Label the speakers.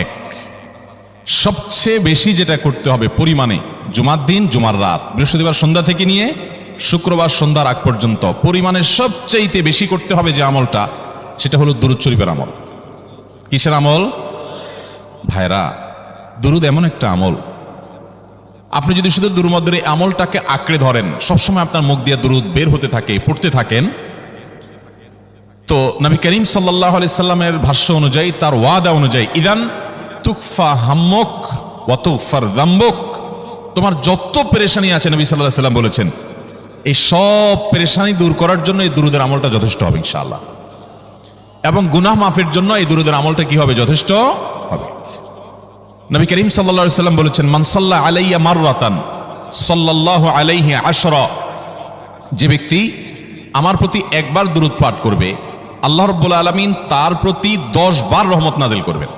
Speaker 1: এক, সবচেয়ে বেশি যেটা করতে হবে পরিমাণে, জুমার দিন জুমার রাত বৃহস্পতিবার সন্ধ্যা থেকে নিয়ে শুক্রবার সন্ধ্যার আগ পর্যন্ত পরিমাণে সবচেয়ে বেশি করতে হবে যে আমলটা, সেটা হলো দুরূদ শরীফের আমল। কিসের আমল? ভাইরা, দুরূদ এমন একটা আমল, আপনি যদি শুধু দুরূদের এই আমলটাকে আঁকড়ে ধরেন, সবসময় আপনার মুখ দিয়ে দুরূদ বের হতে থাকে, পড়তে থাকেন, তো নবী করিম সাল্লাল্লাহু আলাইহি সাল্লামের ভাষ্য অনুযায়ী, তার ওয়াদা অনুযায়ী, ইদান তুকফা হাম্মুক ওয়া তুগফার যামবুক, তোমার যত পেরেশানি আছে নবী সাল্লাল্লাহু আলাইহি সাল্লাম বলেছেন, এই সব পেরেশানি দূর করার জন্য এই দুরূদের আমলটা যথেষ্ট হবে ইনশাআল্লাহ। এবং গুনাহ মাফের জন্য এই দুরূদের আমলটা কি হবে? যথেষ্ট হবে। নবী করিম সাল্লাল্লাহু আলাইহি সাল্লাম বলেছেন, মান সাল্লা আলাইয়া মাররাতান সাল্লাল্লাহু আলাইহি আশরা, যে ব্যক্তি আমার প্রতি একবার দুরূদ পাঠ করবে, আল্লাহ রাব্বুল আলামিন তার প্রতি 10 বার রহমত নাযিল করবেন।